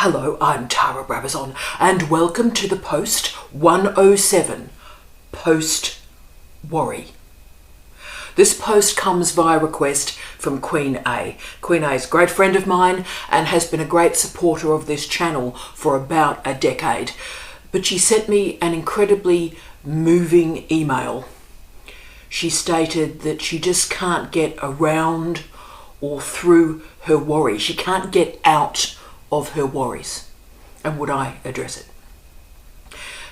Hello, I'm Tara Brabazon, and welcome to the Post 107, Post Worry. This post comes via request from Queen A. Queen A is a great friend of mine and has been a great supporter of this channel for about a decade. But she sent me an incredibly moving email. She stated that she just can't get around or through her worry. She can't get out of her worries. And would I address it?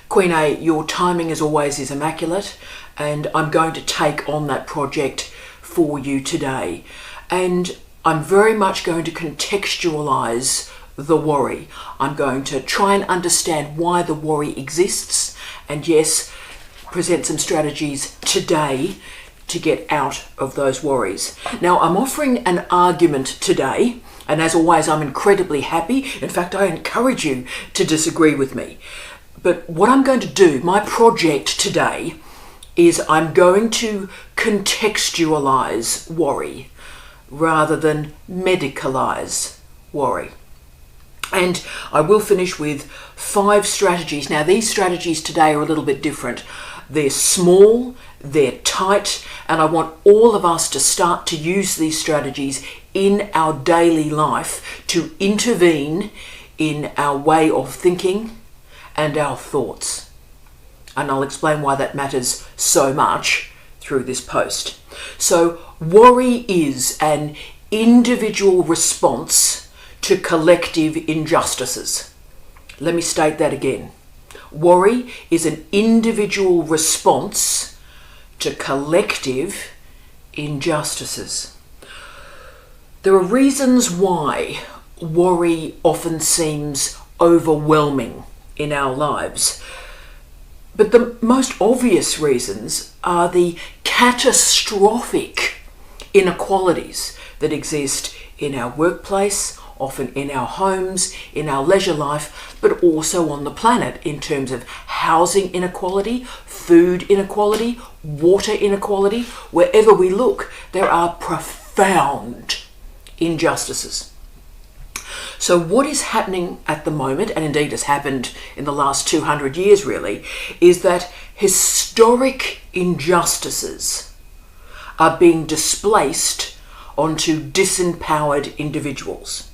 Queen A, your timing as always is immaculate, and I'm going to take on that project for you today. And I'm very much going to contextualize the worry. I'm going to try and understand why the worry exists, and yes, present some strategies today to get out of those worries. Now, I'm offering an argument today, and as always, I'm incredibly happy. In fact, I encourage you to disagree with me. But what I'm going to do, my project today, is I'm going to contextualize worry rather than medicalize worry. And I will finish with 5 strategies. Now, these strategies today are a little bit different. They're small, they're tight, and I want all of us to start to use these strategies in our daily life to intervene in our way of thinking and our thoughts. And I'll explain why that matters so much through this post. So, worry is an individual response to collective injustices. Let me state that again. Worry is an individual response to collective injustices. There are reasons why worry often seems overwhelming in our lives, but the most obvious reasons are the catastrophic inequalities that exist in our workplace, often in our homes, in our leisure life, but also on the planet in terms of housing inequality, food inequality, water inequality. Wherever we look, there are profound injustices. So what is happening at the moment, and indeed has happened in the last 200 years really, is that historic injustices are being displaced onto disempowered individuals.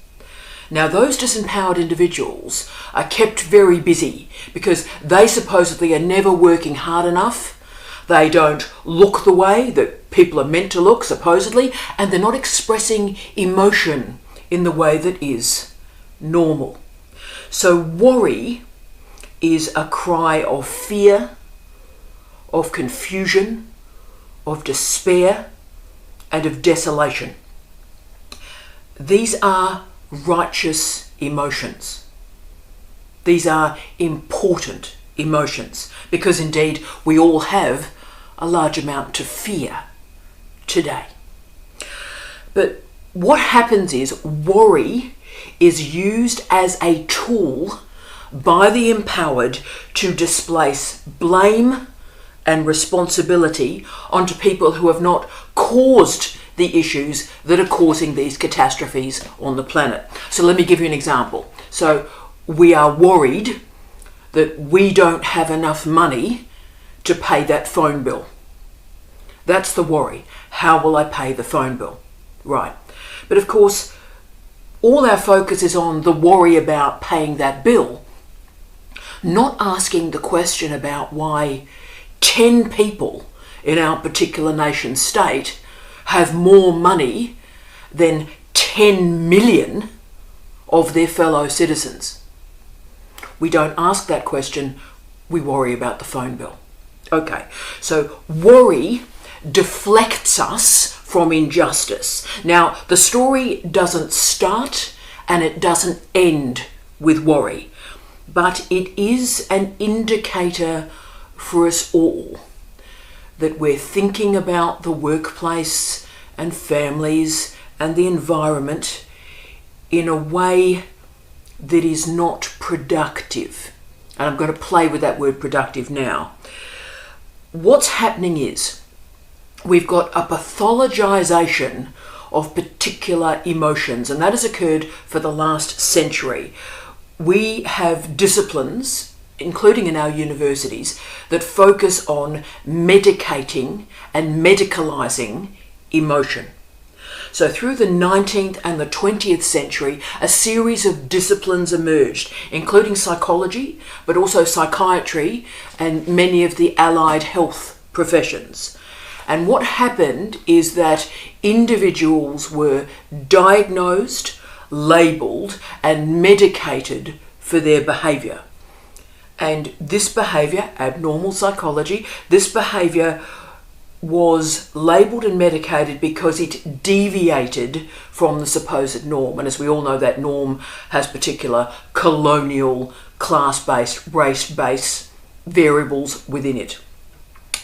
Now, those disempowered individuals are kept very busy because they supposedly are never working hard enough. They don't look the way that people are meant to look, supposedly, and they're not expressing emotion in the way that is normal. So worry is a cry of fear, of confusion, of despair, and of desolation. These are righteous emotions. These are important emotions because indeed we all have a large amount to fear today. But what happens is worry is used as a tool by the empowered to displace blame and responsibility onto people who have not caused the issues that are causing these catastrophes on the planet. So let me give you an example. So we are worried that we don't have enough money to pay that phone bill. That's the worry. How will I pay the phone bill? Right. But of course, all our focus is on the worry about paying that bill, not asking the question about why 10 people in our particular nation state have more money than 10 million of their fellow citizens. We don't ask that question, we worry about the phone bill. Okay, so worry deflects us from injustice. Now, the story doesn't start and it doesn't end with worry, but it is an indicator for us all that we're thinking about the workplace and families and the environment in a way that is not productive. And I'm going to play with that word productive now. What's happening is we've got a pathologization of particular emotions, and that has occurred for the last century. we have disciplines, including in our universities, that focus on medicating and medicalising emotion. So through the 19th and the 20th century, a series of disciplines emerged, including psychology, but also psychiatry and many of the allied health professions. And what happened is that individuals were diagnosed, labelled and medicated for their behaviour. And this behaviour, abnormal psychology, this behaviour was labelled and medicated because it deviated from the supposed norm. And as we all know, that norm has particular colonial, class-based, race-based variables within it.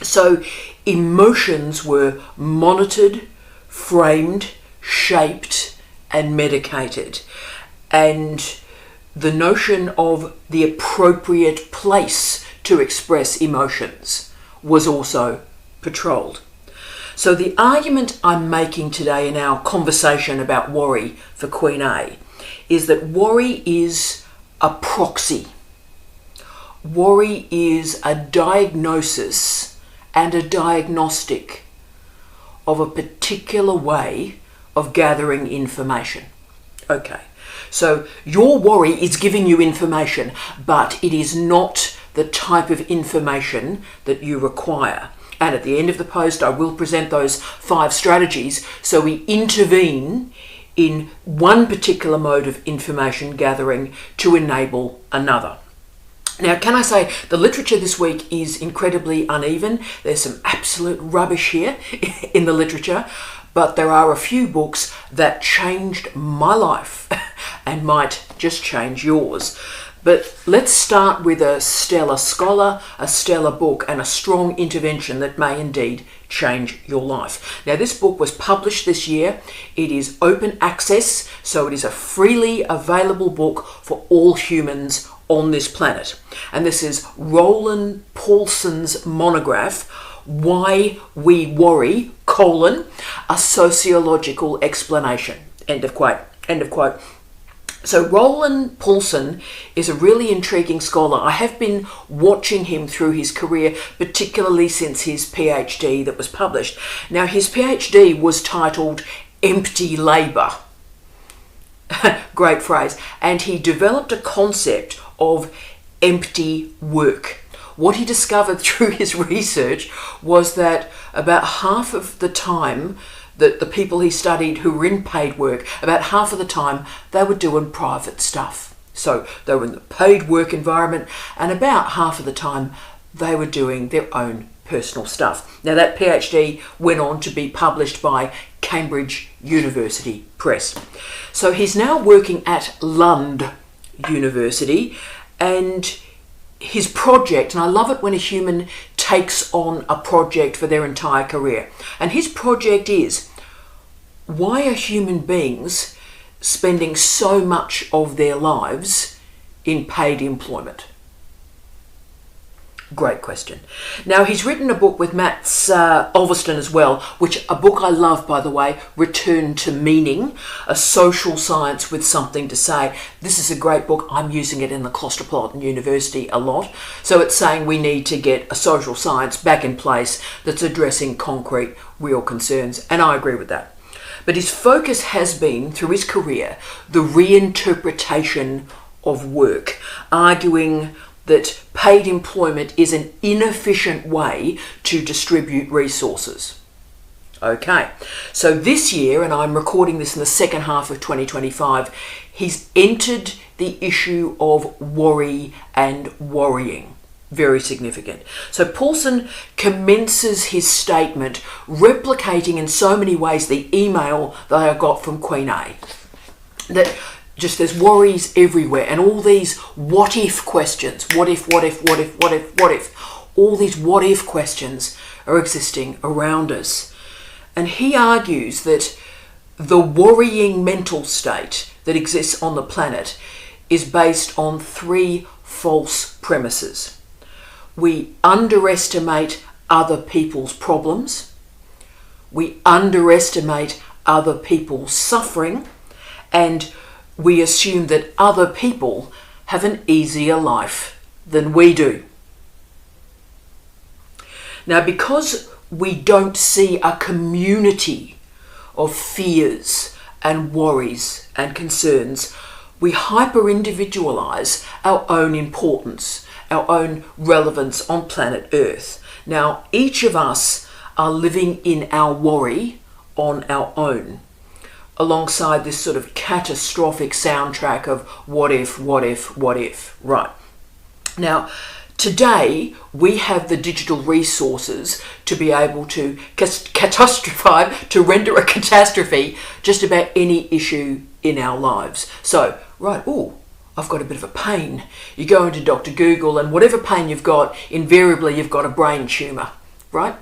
So emotions were monitored, framed, shaped and medicated. And the notion of the appropriate place to express emotions was also patrolled. So the argument I'm making today in our conversation about worry for Queen A is that worry is a proxy. Worry is a diagnosis and a diagnostic of a particular way of gathering information. Okay, so your worry is giving you information, but it is not the type of information that you require. And at the end of the post, I will present those 5 strategies so we intervene in one particular mode of information gathering to enable another. Now, can I say the literature this week is incredibly uneven. There's some absolute rubbish here in the literature, but there are a few books that changed my life and might just change yours. But let's start with a stellar scholar, a stellar book, and a strong intervention that may indeed change your life. Now, this book was published this year. It is open access, so it is a freely available book for all humans on this planet. And this is Roland Paulsen's monograph, Why We Worry, a sociological explanation. End of quote. End of quote. So Roland Paulsen is a really intriguing scholar. I have been watching him through his career, particularly since his PhD that was published. Now, his PhD was titled Empty Labour. Great phrase. And he developed a concept of empty work. What he discovered through his research was that about half of the time that the people he studied who were in paid work, about half of the time they were doing private stuff. So they were in the paid work environment, and about half of the time they were doing their own personal stuff. Now, that PhD went on to be published by Cambridge University Press. So he's now working at Lund University, and his project, and I love it when a human takes on a project for their entire career, and his project is, why are human beings spending so much of their lives in paid employment? Great question. Now, he's written a book with Matt Ulverston as well, which a book I love, by the way, Return to Meaning, a social science with something to say. This is a great book. I'm using it in the Closterplotten University a lot. So it's saying we need to get a social science back in place that's addressing concrete, real concerns. And I agree with that. But his focus has been, through his career, the reinterpretation of work, arguing that paid employment is an inefficient way to distribute resources. Okay, so this year, and I'm recording this in the second half of 2025, he's entered the issue of worry and worrying. Very significant. So Paulsen commences his statement replicating in so many ways the email that I got from Queen A. That just there's worries everywhere, and all these what if questions. What if, what if, what if, what if, what if. All these what if questions are existing around us. And he argues that the worrying mental state that exists on the planet is based on 3 false premises. We underestimate other people's problems, we underestimate other people's suffering, and we assume that other people have an easier life than we do. Now, because we don't see a community of fears and worries and concerns, we hyper-individualise our own importance, our own relevance on planet Earth. Now, each of us are living in our worry on our own, alongside this sort of catastrophic soundtrack of what if, what if, what if. Right. Now, today, we have the digital resources to be able to catastrophize, to render a catastrophe just about any issue in our lives. So, right, I've got a bit of a pain. You go into Dr. Google, and whatever pain you've got, invariably you've got a brain tumour, right?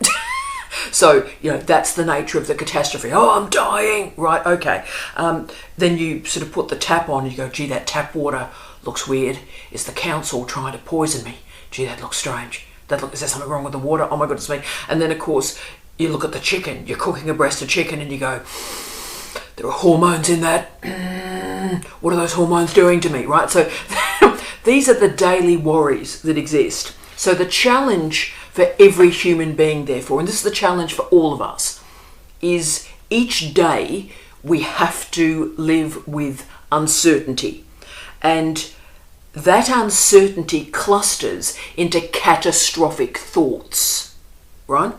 So, that's the nature of the catastrophe. Oh, I'm dying. Right, okay. Then you sort of put the tap on and you go, gee, that tap water looks weird. Is the council trying to poison me? Gee, that looks strange. Is there something wrong with the water? Oh my goodness me. And then, of course, you look at the chicken. You're cooking a breast of chicken and you go, there are hormones in that. What are those hormones doing to me, right? So these are the daily worries that exist. So the challenge for every human being, therefore, and this is the challenge for all of us, is each day we have to live with uncertainty. And that uncertainty clusters into catastrophic thoughts, right?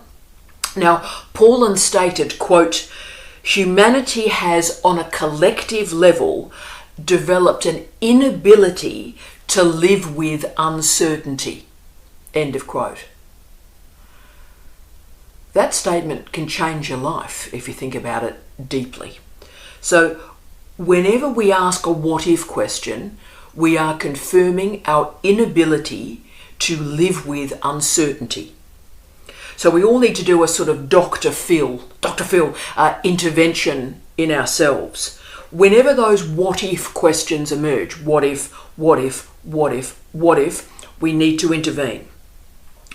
Now, Paulin stated, quote, humanity has on a collective level developed an inability to live with uncertainty, end of quote. That statement can change your life if you think about it deeply. So whenever we ask a what if question, we are confirming our inability to live with uncertainty. So we all need to do a sort of Dr. Phil intervention in ourselves. Whenever those what if questions emerge, what if, what if, what if, what if, we need to intervene.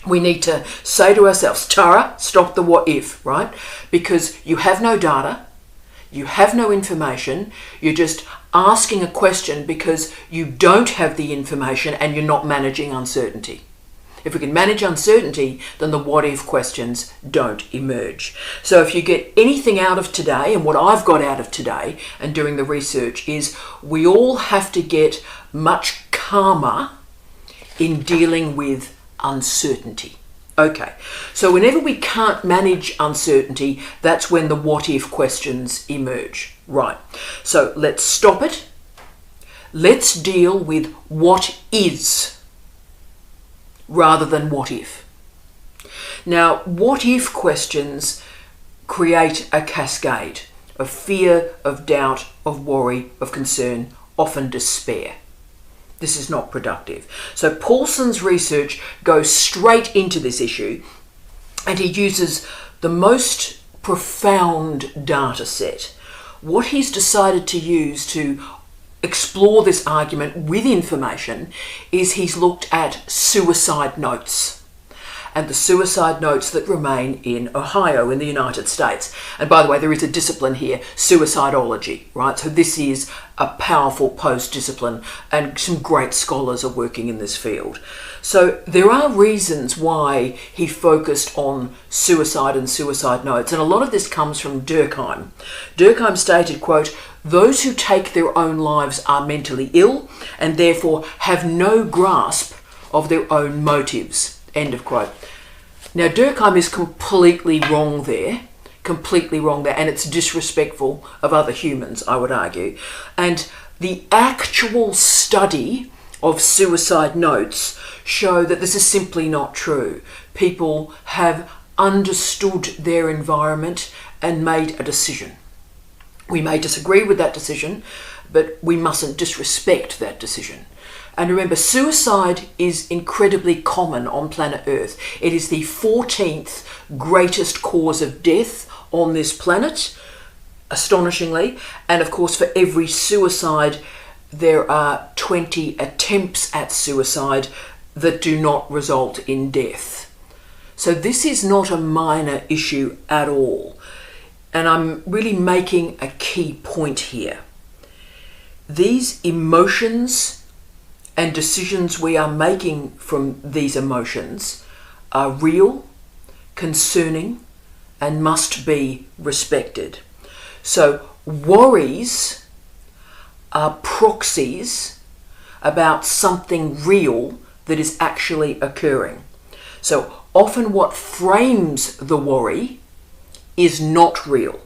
We need to say to ourselves, Tara, stop the what if, right? Because you have no data, you have no information, you're just asking a question because you don't have the information and you're not managing uncertainty. If we can manage uncertainty, then the what if questions don't emerge. So if you get anything out of today, and what I've got out of today and doing the research, is we all have to get much calmer in dealing with uncertainty. Okay, so whenever we can't manage uncertainty, that's when the what if questions emerge. Right, so let's stop it. Let's deal with what is rather than what if. Now, what if questions create a cascade of fear, of doubt, of worry, of concern, often despair. This is not productive. So Paulson's research goes straight into this issue, and he uses the most profound data set. What he's decided to use to explore this argument with information is he's looked at suicide notes, and the suicide notes that remain in Ohio in the United States. And by the way, there is a discipline here, suicidology, right? So this is a powerful post-discipline, and some great scholars are working in this field. So there are reasons why he focused on suicide and suicide notes, and a lot of this comes from Durkheim. Durkheim stated, quote, "Those who take their own lives are mentally ill and therefore have no grasp of their own motives," end of quote. Now, Durkheim is completely wrong there, and it's disrespectful of other humans, I would argue. And the actual study of suicide notes show that this is simply not true. People have understood their environment and made a decision. We may disagree with that decision, but we mustn't disrespect that decision. And remember, suicide is incredibly common on planet Earth. It is the 14th greatest cause of death on this planet, astonishingly. And of course, for every suicide, there are 20 attempts at suicide that do not result in death. So this is not a minor issue at all. And I'm really making a key point here. These emotions and decisions we are making from these emotions are real, concerning, and must be respected. So worries are proxies about something real that is actually occurring. So often what frames the worry is not real.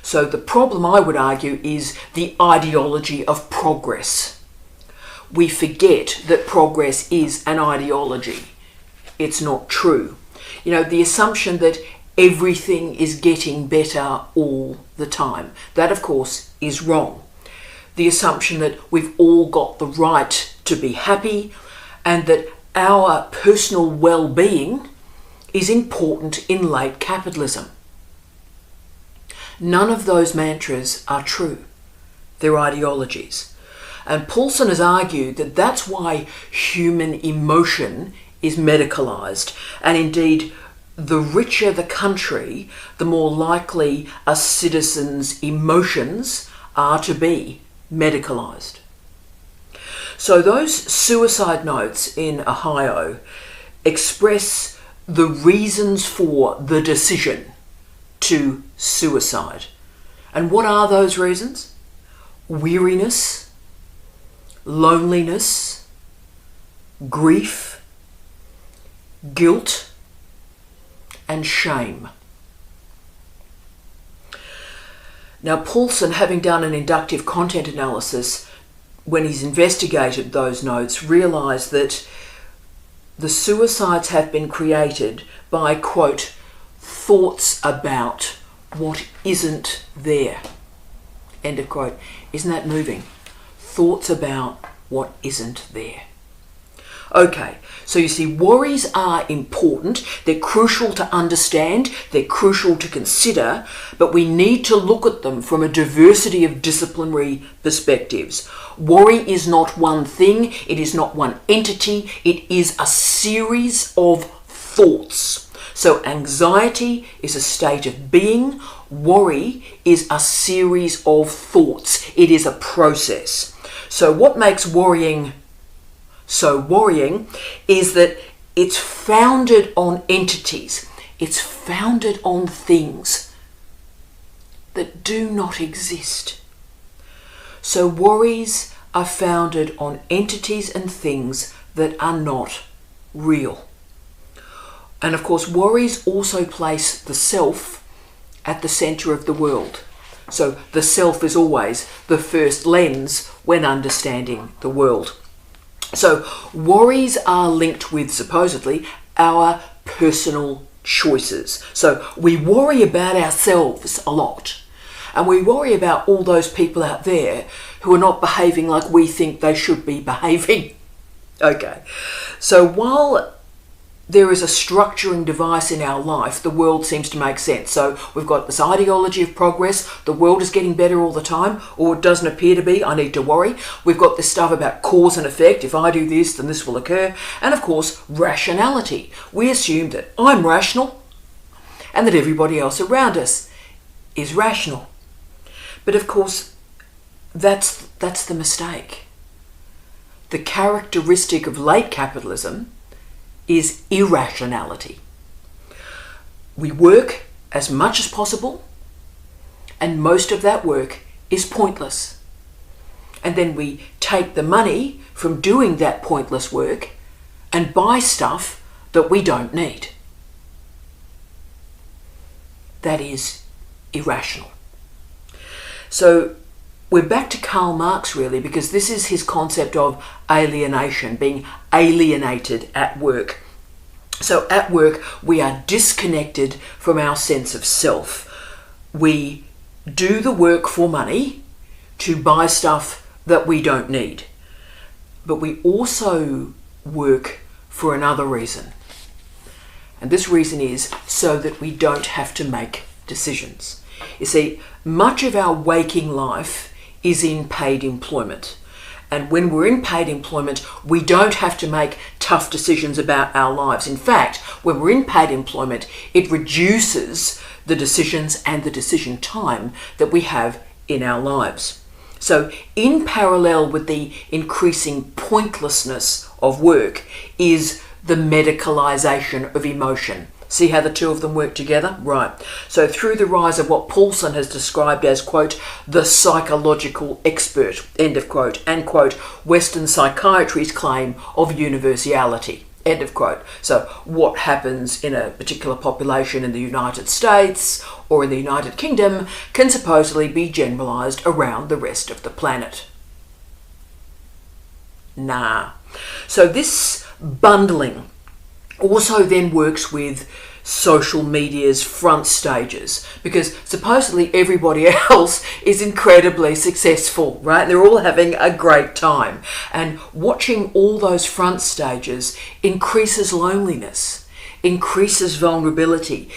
So the problem, I would argue, is the ideology of progress. We forget that progress is an ideology. It's not true. You know, the assumption that everything is getting better all the time, that of course is wrong. The assumption that we've all got the right to be happy and that our personal well-being is important in late capitalism. None of those mantras are true. They're ideologies. And Paulson has argued that that's why human emotion is medicalised. And indeed, the richer the country, the more likely a citizen's emotions are to be medicalised. So those suicide notes in Ohio express the reasons for the decision to suicide. And what are those reasons? Weariness, loneliness, grief, guilt, and shame. Now, Paulson, having done an inductive content analysis, when he's investigated those notes, realised that the suicides have been created by, quote, thoughts about what isn't there. End of quote. Isn't that moving? Thoughts about what isn't there. Okay, so you see, worries are important. They're crucial to understand. They're crucial to consider, but we need to look at them from a diversity of disciplinary perspectives. Worry is not one thing. It is not one entity. It is a series of thoughts. So anxiety is a state of being. Worry is a series of thoughts. It is a process. So what makes worrying so worrying is that it's founded on entities. It's founded on things that do not exist. So worries are founded on entities and things that are not real. And of course, worries also place the self at the centre of the world. So the self is always the first lens when understanding the world. So worries are linked with, supposedly, our personal choices. So we worry about ourselves a lot. And we worry about all those people out there who are not behaving like we think they should be behaving. Okay. So while there is a structuring device in our life, the world seems to make sense. So we've got this ideology of progress, the world is getting better all the time, or it doesn't appear to be, I need to worry. We've got this stuff about cause and effect, if I do this, then this will occur. And of course, rationality. We assume that I'm rational and that everybody else around us is rational. But of course, that's the mistake. The characteristic of late capitalism is irrationality. We work as much as possible, and most of that work is pointless. And then we take the money from doing that pointless work and buy stuff that we don't need. That is irrational. So we're back to Karl Marx, really, because this is his concept of alienation, being alienated at work. So at work, we are disconnected from our sense of self. We do the work for money to buy stuff that we don't need. But we also work for another reason. And this reason is so that we don't have to make decisions. You see, much of our waking life is in paid employment. And when we're in paid employment, we don't have to make tough decisions about our lives. In fact, when we're in paid employment, it reduces the decisions and the decision time that we have in our lives. So in parallel with the increasing pointlessness of work is the medicalisation of emotion. See how the two of them work together? Right. So through the rise of what Paulson has described as, quote, the psychological expert, end of quote, and, quote, Western psychiatry's claim of universality, end of quote. So what happens in a particular population in the United States or in the United Kingdom can supposedly be generalised around the rest of the planet. Nah. So this bundling also then works with social media's front stages, because supposedly everybody else is incredibly successful, right? They're all having a great time. And watching all those front stages increases loneliness, increases vulnerability,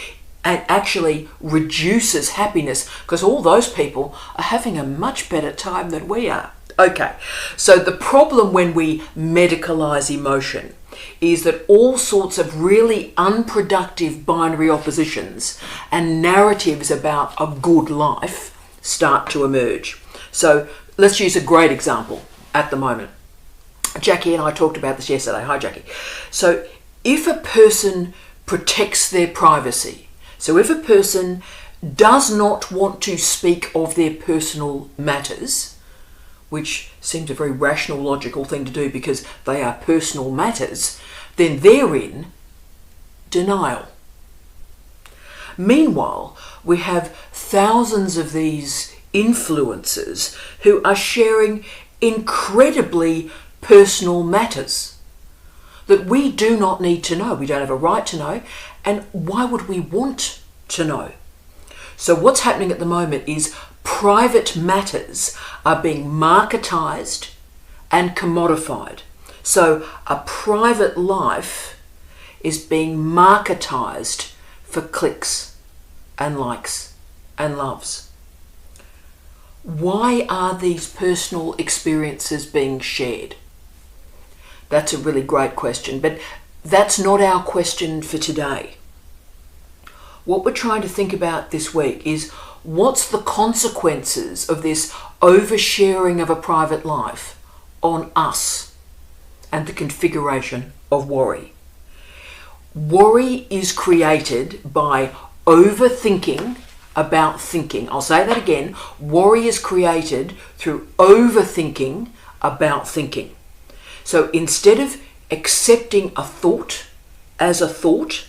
and actually reduces happiness, because all those people are having a much better time than we are. Okay, so the problem when we medicalise emotion is that all sorts of really unproductive binary oppositions and narratives about a good life start to emerge. So let's use a great example at the moment. Jackie and I talked about this yesterday. Hi, Jackie. So if a person protects their privacy, so if a person does not want to speak of their personal matters, which seems a very rational, logical thing to do because they are personal matters, then they're in denial. Meanwhile, we have thousands of these influencers who are sharing incredibly personal matters that we do not need to know. We don't have a right to know, and why would we want to know? So what's happening at the moment is private matters are being marketised and commodified. So a private life is being marketised for clicks and likes and loves. Why are these personal experiences being shared? That's a really great question, but that's not our question for today. What we're trying to think about this week is, what's the consequences of this oversharing of a private life on us and the configuration of worry? Worry is created by overthinking about thinking. I'll say that again. Worry is created through overthinking about thinking. So instead of accepting a thought as a thought,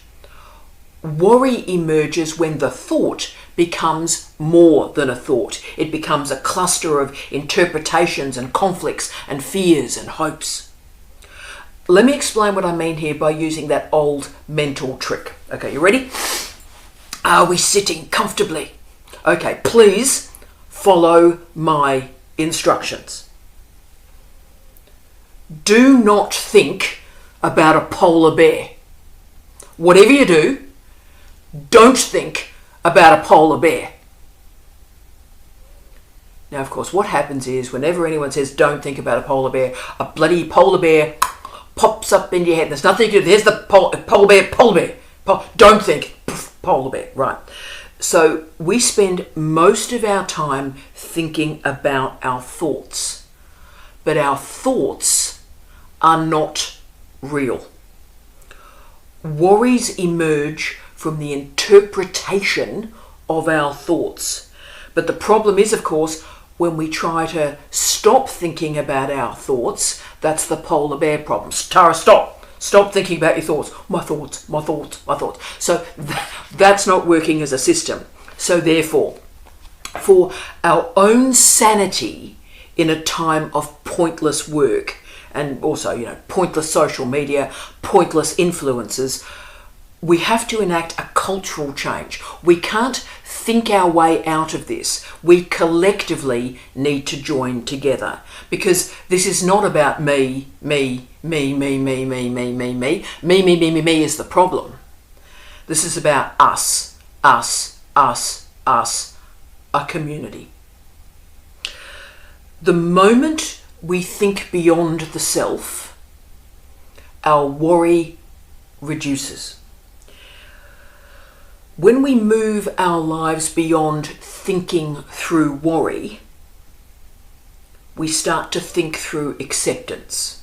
worry emerges when the thought becomes more than a thought. It becomes a cluster of interpretations and conflicts and fears and hopes. Let me explain what I mean here by using that old mental trick. Okay, you ready? Are we sitting comfortably? Okay, please follow my instructions. Do not think about a polar bear. Whatever you do, don't think about a polar bear. Now, of course, what happens is whenever anyone says don't think about a polar bear, a bloody polar bear pops up in your head. There's nothing to do. There's the polar bear. Don't think. Polar bear. Right. So we spend most of our time thinking about our thoughts. But our thoughts are not real. Worries emerge from the interpretation of our thoughts. But the problem is, of course, when we try to stop thinking about our thoughts, that's the polar bear problem. Tara, stop. Stop thinking about your thoughts. My thoughts. So that's not working as a system. So therefore, for our own sanity in a time of pointless work, and also, pointless social media, pointless influences, we have to enact a cultural change. We can't think our way out of this. We collectively need to join together, because this is not about me is the problem. This is about us, a community. The moment we think beyond the self, our worry reduces. When we move our lives beyond thinking through worry, we start to think through acceptance.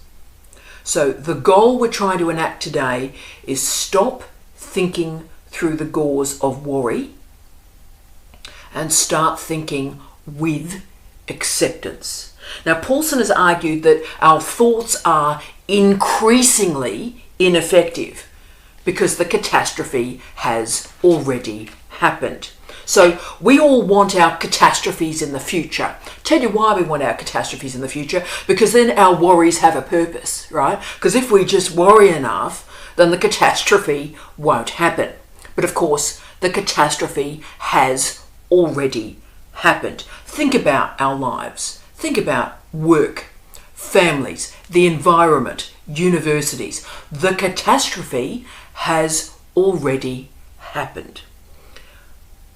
So the goal we're trying to enact today is stop thinking through the gauze of worry and start thinking with acceptance. Now, Paulson has argued that our thoughts are increasingly ineffective because the catastrophe has already happened. So we all want our catastrophes in the future. Tell you why we want our catastrophes in the future, because then our worries have a purpose, right? Because if we just worry enough, then the catastrophe won't happen. But of course, the catastrophe has already happened. Think about our lives. Think about work, families, the environment, universities. The catastrophe has already happened.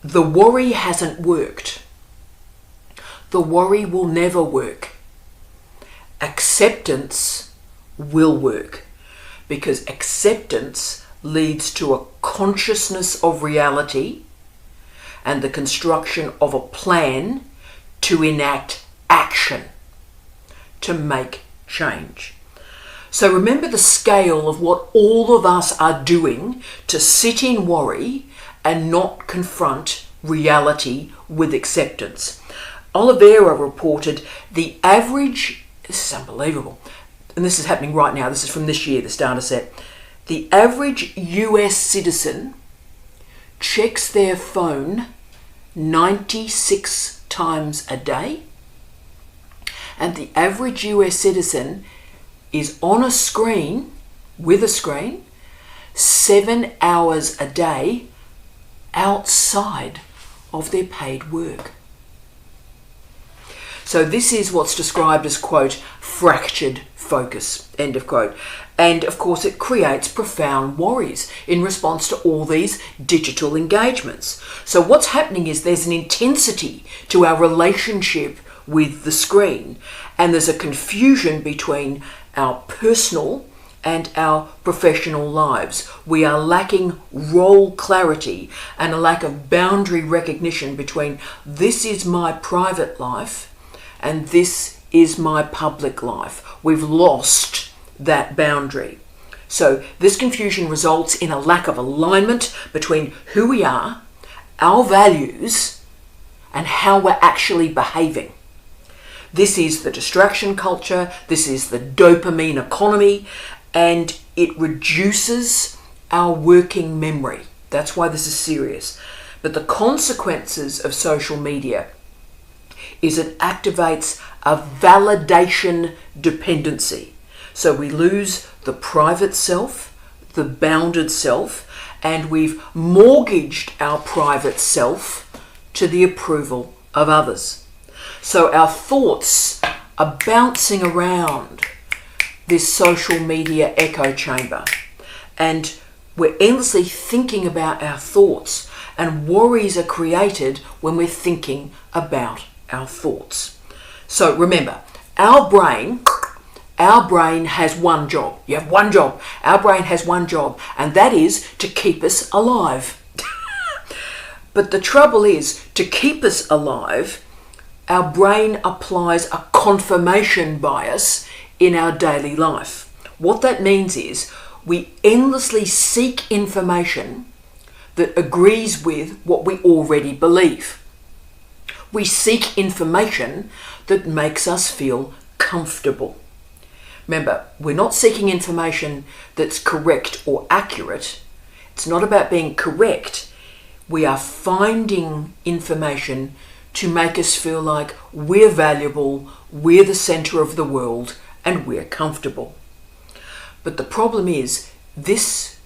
The worry hasn't worked. The worry will never work. Acceptance will work, because acceptance leads to a consciousness of reality and the construction of a plan to enact action, to make change. So remember the scale of what all of us are doing to sit in worry and not confront reality with acceptance. Oliveira reported the average, this is unbelievable, and this is happening right now, this is from this year, this data set. The average US citizen checks their phone 96 times a day, and the average US citizen is on a screen, with a screen, 7 hours a day outside of their paid work. So this is what's described as, quote, fractured focus, end of quote. And of course it creates profound worries in response to all these digital engagements. So what's happening is there's an intensity to our relationship with the screen, and there's a confusion between our personal and our professional lives. We are lacking role clarity and a lack of boundary recognition between this is my private life and this is my public life. We've lost that boundary. So this confusion results in a lack of alignment between who we are, our values, and how we're actually behaving. This is the distraction culture, this is the dopamine economy, and it reduces our working memory. That's why this is serious. But the consequences of social media is it activates a validation dependency. So we lose the private self, the bounded self, and we've mortgaged our private self to the approval of others. So our thoughts are bouncing around this social media echo chamber, and we're endlessly thinking about our thoughts, and worries are created when we're thinking about our thoughts. So remember, our brain has one job. You have one job. Our brain has one job, and that is to keep us alive. But the trouble is, to keep us alive, our brain applies a confirmation bias in our daily life. What that means is we endlessly seek information that agrees with what we already believe. We seek information that makes us feel comfortable. Remember, we're not seeking information that's correct or accurate. It's not about being correct. We are finding information to make us feel like we're valuable, we're the center of the world, and we're comfortable. But the problem is, this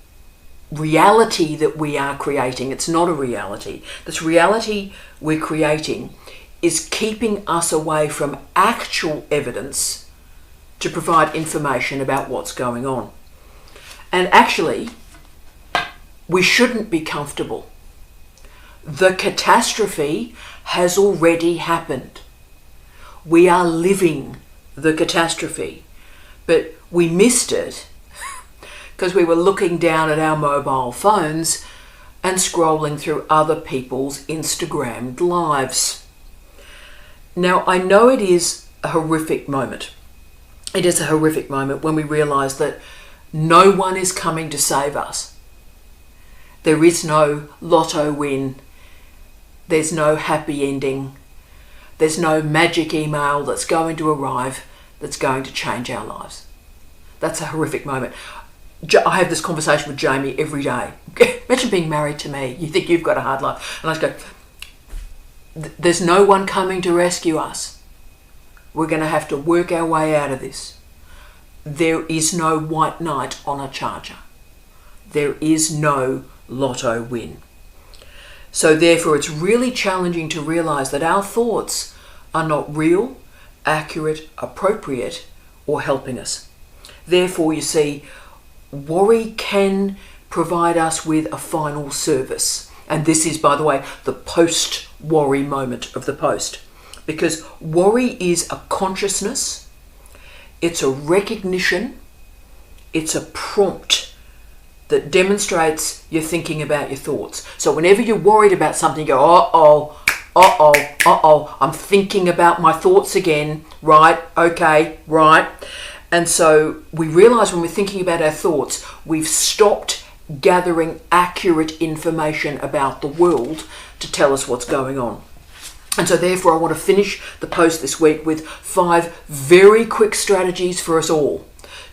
reality that we are creating, it's not a reality. This reality we're creating is keeping us away from actual evidence to provide information about what's going on. And actually, we shouldn't be comfortable. The catastrophe has already happened. We are living the catastrophe, but we missed it because we were looking down at our mobile phones and scrolling through other people's Instagrammed lives. Now, I know it is a horrific moment. It is a horrific moment when we realise that no one is coming to save us. There is no lotto win. There's no happy ending. There's no magic email that's going to arrive that's going to change our lives. That's a horrific moment. I have this conversation with Jamie every day. Imagine being married to me. You think you've got a hard life. And I just go, there's no one coming to rescue us. We're going to have to work our way out of this. There is no white knight on a charger. There is no lotto win. So therefore, it's really challenging to realise that our thoughts are not real, accurate, appropriate, or helping us. Therefore, you see, worry can provide us with a final service. And this is, by the way, the post-worry moment of the post. Because worry is a consciousness, it's a recognition, it's a prompt that demonstrates you're thinking about your thoughts. So whenever you're worried about something, you go, I'm thinking about my thoughts again. Right, okay, right. And so we realise when we're thinking about our thoughts, we've stopped gathering accurate information about the world to tell us what's going on. And so therefore I want to finish the post this week with 5 very quick strategies for us all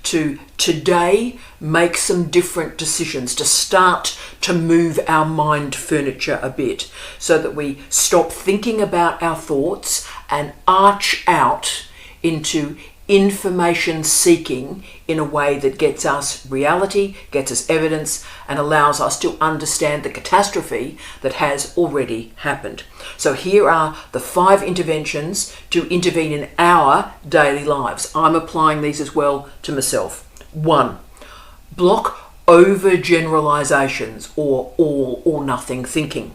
to today make some different decisions, to start to move our mind furniture a bit so that we stop thinking about our thoughts and arch out into information seeking in a way that gets us reality, gets us evidence, and allows us to understand the catastrophe that has already happened. So here are the 5 interventions to intervene in our daily lives. I'm applying these as well to myself. 1, block overgeneralizations or all or nothing thinking.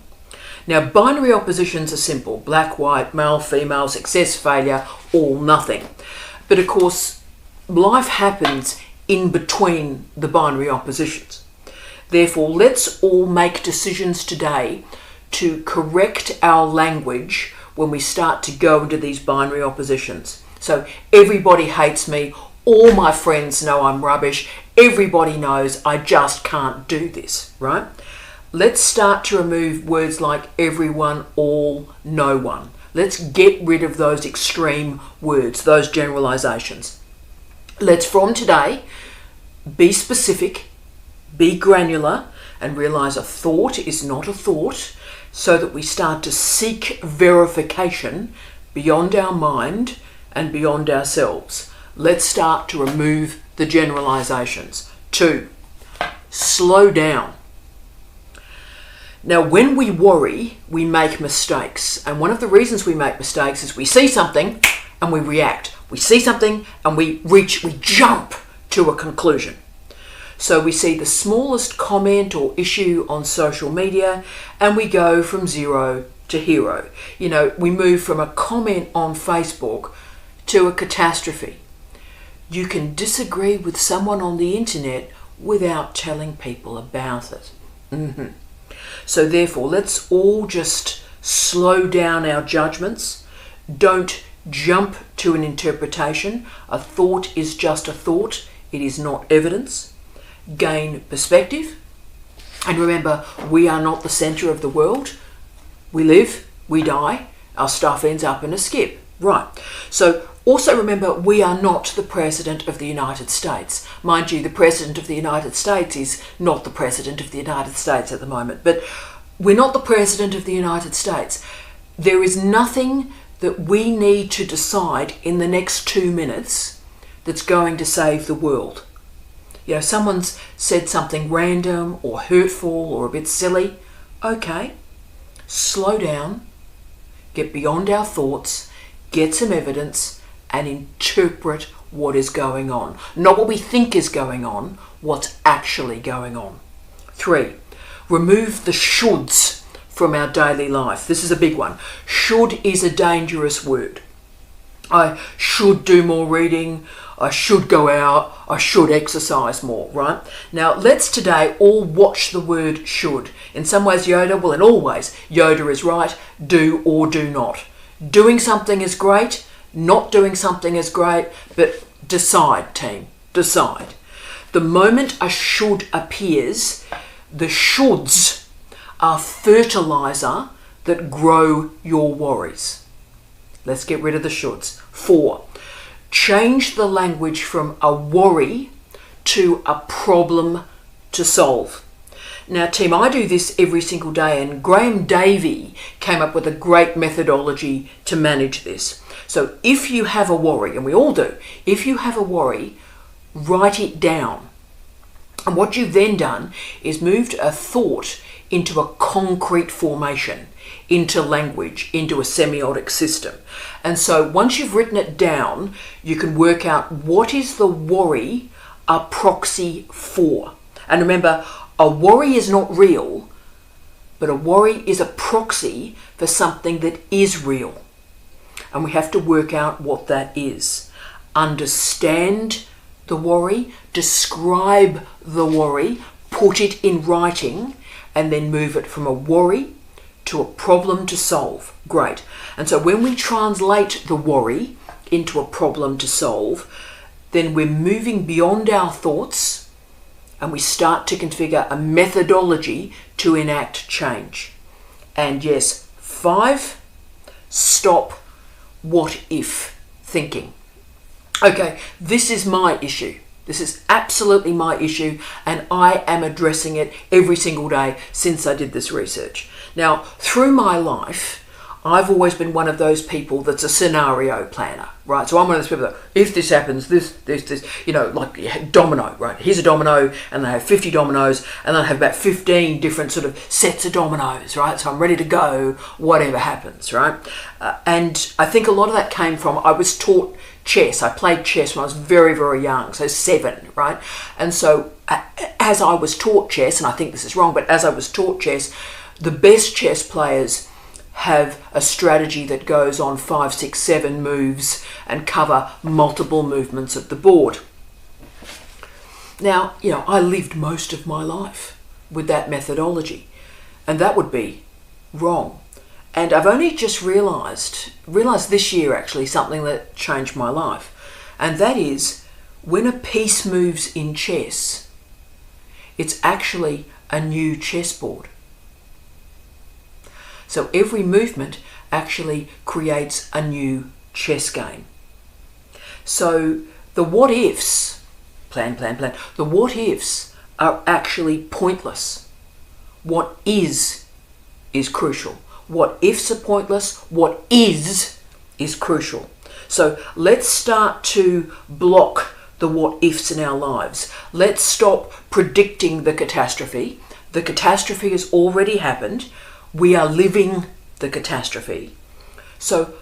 Now, binary oppositions are simple: black, white, male, female, success, failure, all, nothing. But of course, life happens in between the binary oppositions. Therefore, let's all make decisions today to correct our language when we start to go into these binary oppositions. So everybody hates me, all my friends know I'm rubbish, everybody knows I just can't do this, right? Let's start to remove words like everyone, all, no one. Let's get rid of those extreme words, those generalizations. Let's, from today, be specific, be granular, and realize a thought is not a thought, so that we start to seek verification beyond our mind and beyond ourselves. Let's start to remove the generalizations. 2, slow down. Now, when we worry, we make mistakes. And one of the reasons we make mistakes is we see something and we react. We see something and we jump to a conclusion. So we see the smallest comment or issue on social media and we go from 0 to hero. You know, we move from a comment on Facebook to a catastrophe. You can disagree with someone on the internet without telling people about it. So therefore, let's all just slow down our judgments. Don't jump to an interpretation. A thought is just a thought. It is not evidence. Gain perspective. And remember, we are not the centre of the world. We live, we die, our stuff ends up in a skip. Right. So also remember, we are not the President of the United States. Mind you, the President of the United States is not the President of the United States at the moment. But we're not the President of the United States. There is nothing that we need to decide in the next 2 minutes that's going to save the world. You know, someone's said something random or hurtful or a bit silly. Okay, slow down, get beyond our thoughts, get some evidence, and interpret what is going on. Not what we think is going on, what's actually going on. 3, remove the shoulds from our daily life. This is a big one. Should is a dangerous word. I should do more reading, I should go out, I should exercise more, right? Now, let's today all watch the word should. In some ways, Yoda, well, in all ways, Yoda is right. Do or do not. Doing something is great. Not doing something is great, but decide, team, decide. The moment a should appears, the shoulds are fertilizer that grow your worries. Let's get rid of the shoulds. 4, change the language from a worry to a problem to solve. Now, team, I do this every single day, and Graham Davey came up with a great methodology to manage this. So if you have a worry, and we all do, if you have a worry, write it down. And what you've then done is moved a thought into a concrete formation, into language, into a semiotic system. And so once you've written it down, you can work out what is the worry a proxy for. And remember, a worry is not real, but a worry is a proxy for something that is real. And we have to work out what that is. Understand the worry, describe the worry, put it in writing, and then move it from a worry to a problem to solve. Great. And so when we translate the worry into a problem to solve, then we're moving beyond our thoughts and we start to configure a methodology to enact change. And yes, 5, stop what if thinking. Okay, this is my issue. This is absolutely my issue, and I am addressing it every single day since I did this research. Now, through my life, I've always been one of those people that's a scenario planner, right? So I'm one of those people that, if this happens, this, you know, like domino, right? Here's a domino, and they have 50 dominoes, and they have about 15 different sort of sets of dominoes, right? So I'm ready to go, whatever happens, right? And I think a lot of that came from, I was taught chess. I played chess when I was very, very young, so 7, right? And so as I was taught chess, and I think this is wrong, but as I was taught chess, the best chess players have a strategy that goes on 5, 6, 7 moves and cover multiple movements of the board. Now, you know, I lived most of my life with that methodology, and that would be wrong. And I've only just realised this year actually something that changed my life, and that is when a piece moves in chess, it's actually a new chessboard. So every movement actually creates a new chess game. So the what ifs, the what ifs are actually pointless. What is crucial. What ifs are pointless, what is crucial. So let's start to block the what ifs in our lives. Let's stop predicting the catastrophe. The catastrophe has already happened. We are living the catastrophe. So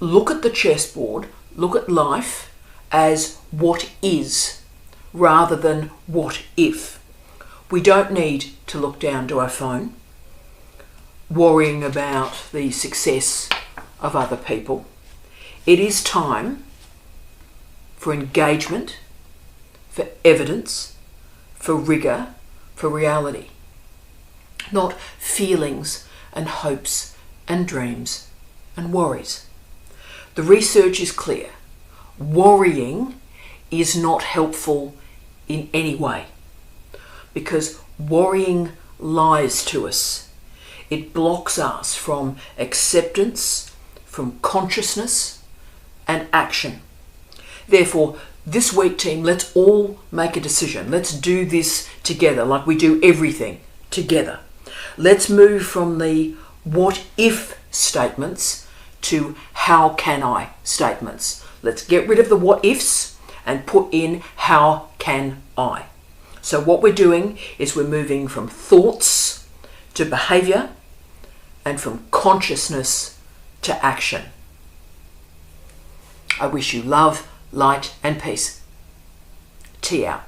look at the chessboard, look at life as what is rather than what if. We don't need to look down to our phone, worrying about the success of other people. It is time for engagement, for evidence, for rigour, for reality. Not feelings and hopes and dreams and worries. The research is clear. Worrying is not helpful in any way because worrying lies to us. It blocks us from acceptance, from consciousness and action. Therefore, this week, team, let's all make a decision. Let's do this together like we do everything together. Let's move from the what if statements to how can I statements. Let's get rid of the what ifs and put in how can I. So what we're doing is we're moving from thoughts to behaviour and from consciousness to action. I wish you love, light and peace. Tea out.